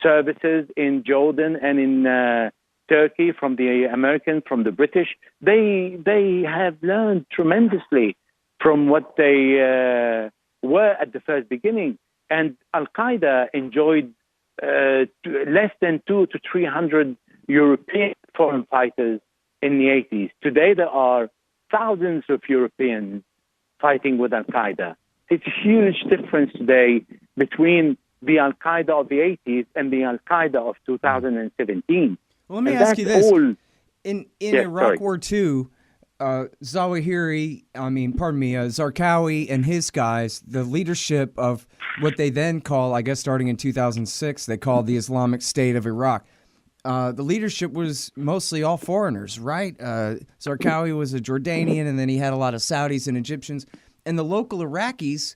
services in Jordan and in Turkey, from the Americans, from the British. They have learned tremendously from what they were at the first beginning. And al-Qaeda enjoyed less than 200 to 300 European foreign fighters in the 80s. Today there are thousands of Europeans fighting with al-Qaeda. It's a huge difference today between the al-Qaeda of the 80s and the al-Qaeda of 2017. Well, let me ask you this. In Yes, Iraq sorry. War II, Zarqawi and his guys, the leadership of what they then call, I guess starting in 2006, they called the Islamic State of Iraq. The leadership was mostly all foreigners, right? Zarqawi was a Jordanian, and then he had a lot of Saudis and Egyptians. And the local Iraqis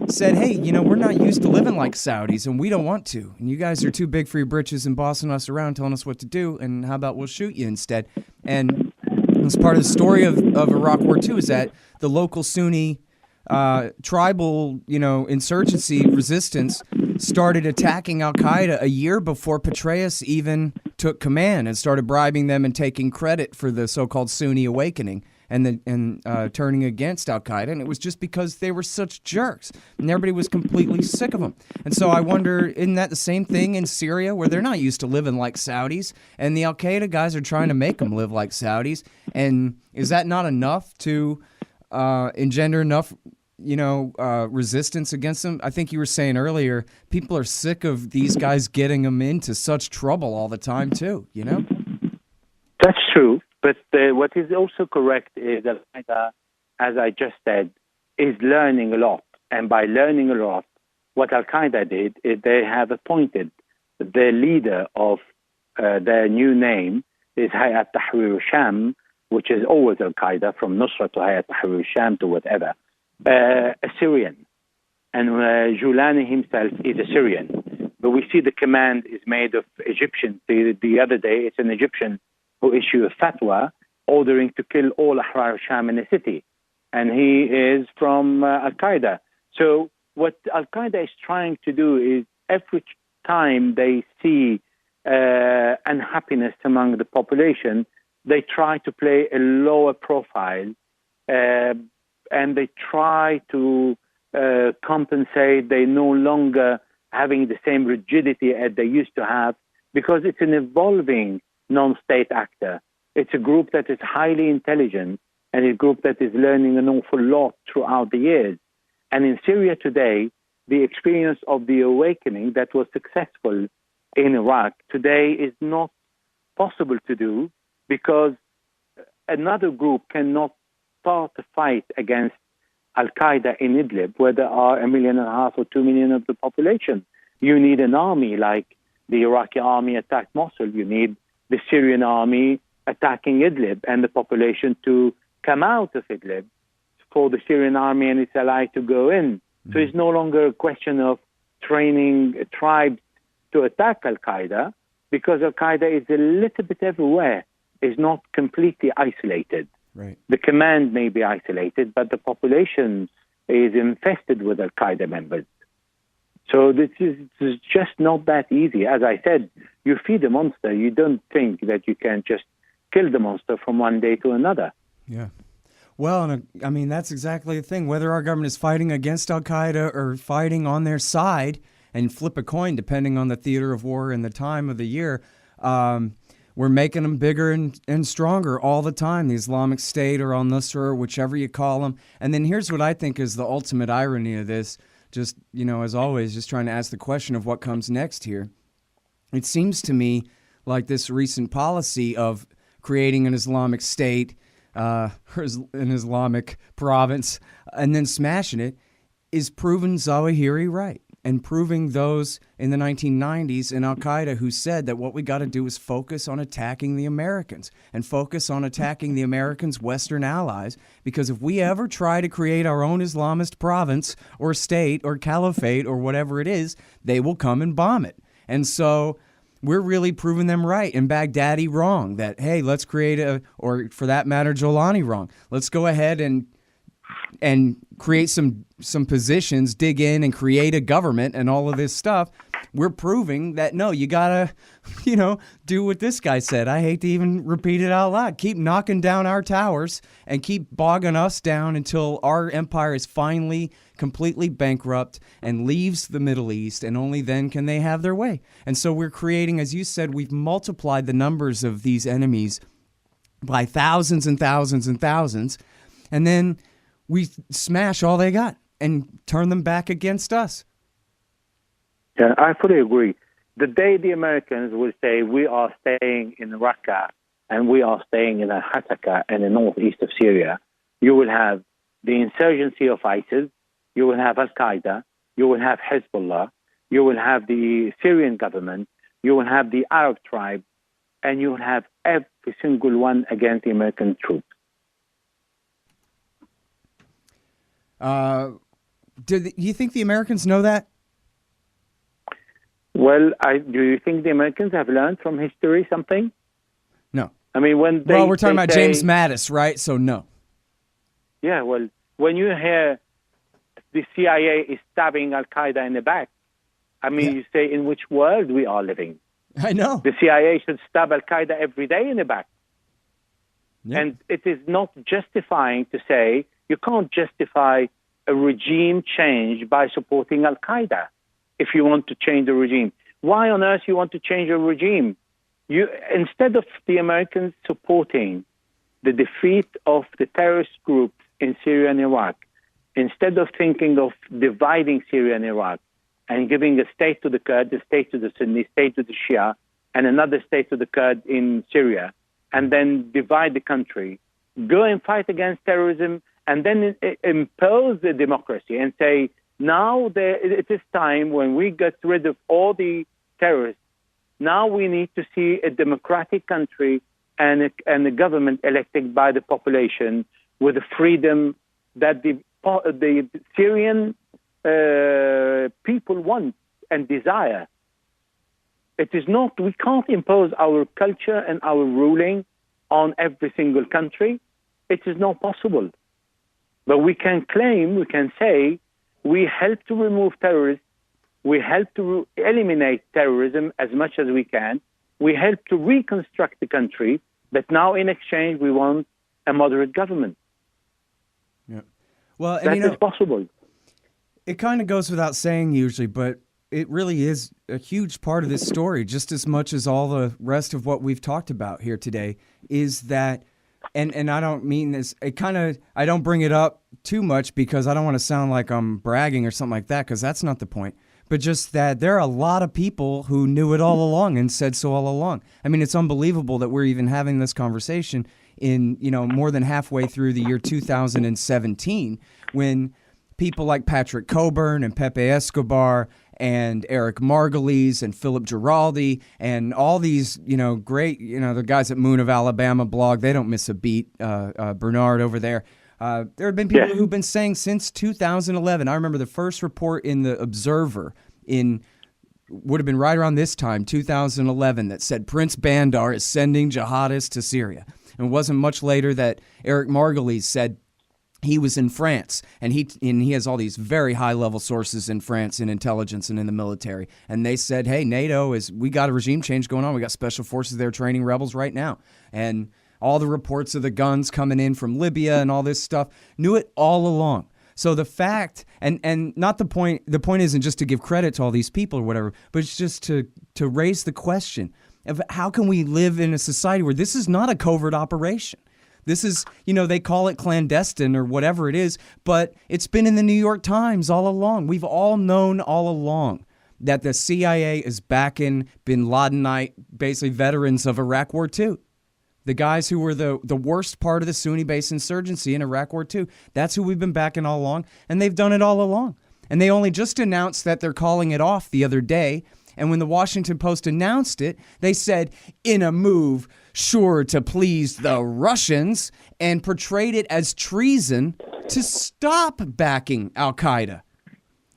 said, hey, we're not used to living like Saudis, and we don't want to. And you guys are too big for your britches and bossing us around, telling us what to do, and how about we'll shoot you instead? And that's part of the story of Iraq War II, is that the local Sunni tribal, insurgency resistance started attacking al-Qaeda a year before Petraeus even took command, and started bribing them and taking credit for the so-called Sunni awakening and turning against al-Qaeda. And it was just because they were such jerks, and everybody was completely sick of them. And so I wonder, isn't that the same thing in Syria, where they're not used to living like Saudis, and the al-Qaeda guys are trying to make them live like Saudis? And is that not enough to engender enough resistance against them? I think you were saying earlier, people are sick of these guys getting them into such trouble all the time too, That's true. But what is also correct is that Al-Qaeda, as I just said, is learning a lot. And by learning a lot, what Al-Qaeda did is they have appointed the leader of their new name is Hayat Tahrir al-Sham, which is always Al-Qaeda, from Nusra to Hayat Tahrir al-Sham to whatever, a Syrian. And Julani himself is a Syrian. But we see the command is made of Egyptians. The other day, it's an Egyptian who issued a fatwa ordering to kill all Ahrar al-Sham in the city. And he is from Al-Qaeda. So what Al-Qaeda is trying to do is every time they see unhappiness among the population, they try to play a lower profile and they try to compensate. They no longer having the same rigidity as they used to have, because it's an evolving non-state actor. It's a group that is highly intelligent and a group that is learning an awful lot throughout the years. And in Syria today, the experience of the awakening that was successful in Iraq today is not possible to do, because another group cannot start a fight against Al-Qaeda in Idlib, where there are 1.5 million or 2 million of the population. You need an army like the Iraqi army attacked Mosul. You need the Syrian army attacking Idlib and the population to come out of Idlib for the Syrian army and its ally to go in. Mm-hmm. So it's no longer a question of training tribes to attack Al-Qaeda, because Al-Qaeda is a little bit everywhere. It's not completely isolated. Right. The command may be isolated, but the population is infested with Al-Qaeda members. So this is just not that easy. As I said, you feed a monster. You don't think that you can just kill the monster from one day to another. Yeah. Well, and that's exactly the thing. Whether our government is fighting against Al-Qaeda or fighting on their side, and flip a coin depending on the theater of war and the time of the year, we're making them bigger and stronger all the time. The Islamic State or al-Nusra, whichever you call them. And then here's what I think is the ultimate irony of this. Just, as always, just trying to ask the question of what comes next here. It seems to me like this recent policy of creating an Islamic State, or an Islamic province, and then smashing it, is proving Zawahiri right, and proving those in the 1990s in Al-Qaeda who said that what we got to do is focus on attacking the Americans and focus on attacking the Americans' Western allies, because if we ever try to create our own Islamist province or state or caliphate or whatever it is, they will come and bomb it. And so we're really proving them right and Baghdadi wrong, that, hey, let's create or for that matter, Jolani wrong. Let's go ahead and create some positions, dig in and create a government and all of this stuff. We're proving that, no, you gotta, do what this guy said. I hate to even repeat it out loud. Keep knocking down our towers and keep bogging us down until our empire is finally completely bankrupt and leaves the Middle East, and only then can they have their way. And so we're creating, as you said, we've multiplied the numbers of these enemies by thousands and thousands and thousands, and then we smash all they got and turn them back against us. Yeah, I fully agree. The day the Americans will say we are staying in Raqqa and we are staying in al-Hasaka and the northeast of Syria, you will have the insurgency of ISIS, you will have Al-Qaeda, you will have Hezbollah, you will have the Syrian government, you will have the Arab tribe, and you will have every single one against the American troops. Do you think the Americans know that? Well, do you think the Americans have learned from history something? No. I mean, when they, well, we're talking about say, James Mattis, right? So no. Yeah, well, when you hear the CIA is stabbing Al-Qaeda in the back, I mean, you say, in which world we are living? I know. The CIA should stab Al-Qaeda every day in the back. Yeah. And it is not justifying to say, you can't justify a regime change by supporting Al-Qaeda if you want to change the regime. Why on earth you want to change a regime? Instead of the Americans supporting the defeat of the terrorist groups in Syria and Iraq, instead of thinking of dividing Syria and Iraq and giving a state to the Kurds, a state to the Sunni, state to the Shia, and another state to the Kurds in Syria, and then divide the country, go and fight against terrorism, and then impose the democracy and say, now it is time when we get rid of all the terrorists, now we need to see a democratic country and a government elected by the population with the freedom that the Syrian people want and desire. It is not, we can't impose our culture and our ruling on every single country. It is not possible. But we can claim, we can say, we help to remove terrorists, we help to eliminate terrorism as much as we can, we help to reconstruct the country, but now in exchange we want a moderate government. Yeah. Well, and that you know, is possible. It kind of goes without saying usually, but it really is a huge part of this story, just as much as all the rest of what we've talked about here today, is that, and I don't mean this, I don't bring it up too much because I don't want to sound like I'm bragging or something like that, because that's not the point, but just that there are a lot of people who knew it all along and said so all along. I mean, it's unbelievable that we're even having this conversation in, more than halfway through the year 2017, when people like Patrick Coburn and Pepe Escobar and Eric Margolyes and Philip Giraldi and all these, great, the guys at Moon of Alabama blog, they don't miss a beat, Bernard over there. There have been people who've been saying since 2011. I remember the first report in the Observer would have been right around this time, 2011, that said Prince Bandar is sending jihadists to Syria. And it wasn't much later that Eric Margolyes said he was in France, and he has all these very high-level sources in France in intelligence and in the military. And they said, hey, we got a regime change going on. We got special forces there training rebels right now. And all the reports of the guns coming in from Libya and all this stuff, knew it all along. So the fact, and not the point isn't just to give credit to all these people or whatever, but it's just to raise the question of how can we live in a society where this is not a covert operation? This is, they call it clandestine or whatever it is, but it's been in the New York Times all along. We've all known all along that the CIA is backing bin Ladenite, basically veterans of Iraq War II. The guys who were the worst part of the Sunni-based insurgency in Iraq War II. That's who we've been backing all along, and they've done it all along. And they only just announced that they're calling it off the other day. And when the Washington Post announced it, they said, in a move sure to please the Russians, and portrayed it as treason to stop backing al-Qaeda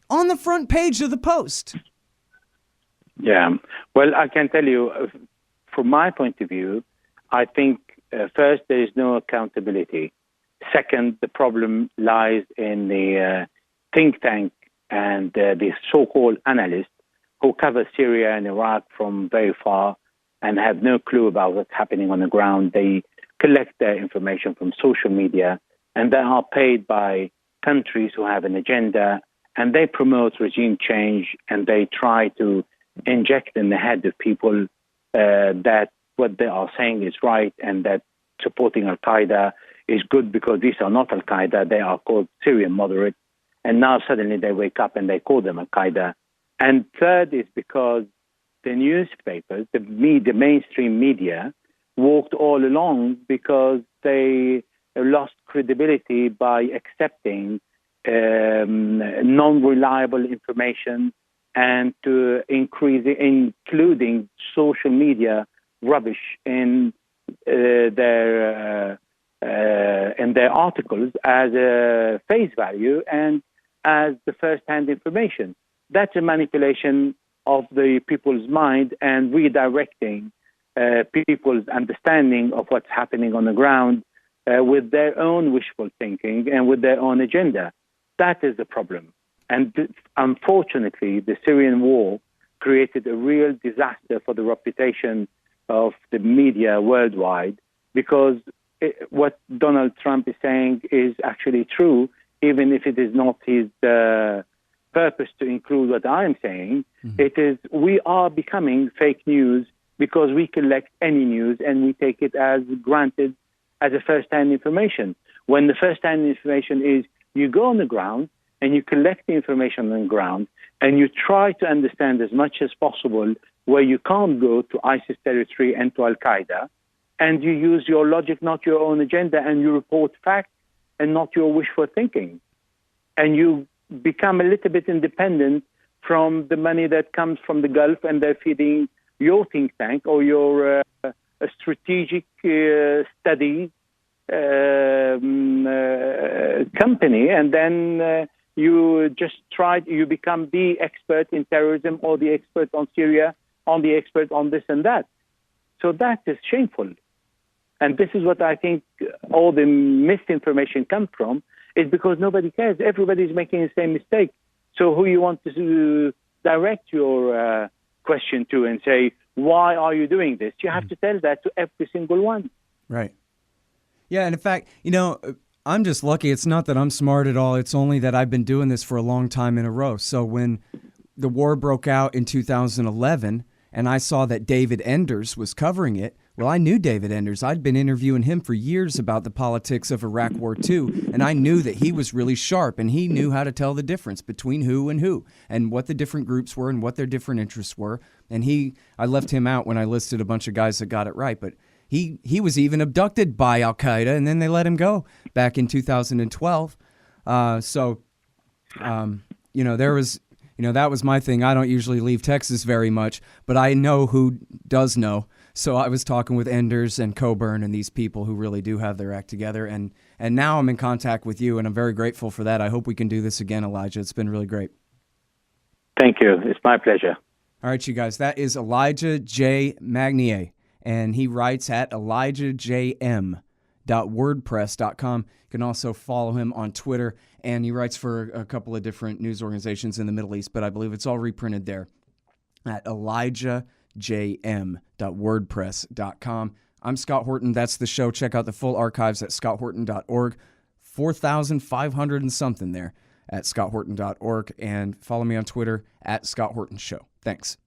on the front page of the Post. Yeah. Well, I can tell you, from my point of view, I think, first, there is no accountability. Second, the problem lies in the think tank and the so-called analysts who cover Syria and Iraq from very far and have no clue about what's happening on the ground. They collect their information from social media, and they are paid by countries who have an agenda, and they promote regime change, and they try to inject in the head of people that what they are saying is right, and that supporting Al-Qaeda is good because these are not Al-Qaeda. They are called Syrian moderates. And now suddenly they wake up and they call them Al-Qaeda. And third is because the newspapers, the mainstream media, walked all along because they lost credibility by accepting non-reliable information and to including social media rubbish in their articles as a face value and as the first-hand information. That's a manipulation of the people's mind and redirecting people's understanding of what's happening on the ground with their own wishful thinking and with their own agenda. That is the problem. And unfortunately, the Syrian war created a real disaster for the reputation of the media worldwide, because what Donald Trump is saying is actually true, even if it is not his purpose to include what I'm saying. Mm-hmm. It is, we are becoming fake news because we collect any news and we take it as granted as a first-hand information. When the first-hand information is you go on the ground and you collect the information on the ground and you try to understand as much as possible where you can't go to ISIS territory and to Al-Qaeda, and you use your logic, not your own agenda, and you report facts and not your wishful thinking. And you become a little bit independent from the money that comes from the Gulf and they're feeding your think tank or your strategic study company, and then you become the expert in terrorism or the expert on Syria, on the expert on this and that. So that is shameful. And this is what I think all the misinformation comes from, is because nobody cares. Everybody's making the same mistake. So who you want to direct your question to and say, why are you doing this? You have to tell that to every single one. Right. Yeah, and in fact, I'm just lucky. It's not that I'm smart at all. It's only that I've been doing this for a long time in a row. So when the war broke out in 2011 and I saw that David Enders was covering it, well, I knew David Enders. I'd been interviewing him for years about the politics of Iraq War II, and I knew that he was really sharp, and he knew how to tell the difference between who, and what the different groups were and what their different interests were. And I left him out when I listed a bunch of guys that got it right, but he was even abducted by Al-Qaeda, and then they let him go back in 2012. There was... that was my thing. I don't usually leave Texas very much, but I know who does know. So I was talking with Enders and Coburn and these people who really do have their act together. And now I'm in contact with you, and I'm very grateful for that. I hope we can do this again, Elijah. It's been really great. Thank you. It's my pleasure. All right, you guys. That is Elijah J. Magnier, and he writes at elijahjm.wordpress.com. You can also follow him on Twitter, and he writes for a couple of different news organizations in the Middle East, but I believe it's all reprinted there at elijahjm.wordpress.com. I'm Scott Horton. That's the show. Check out the full archives at scotthorton.org. 4,500 and something there at scotthorton.org, and follow me on Twitter at Scott Horton Show. Thanks.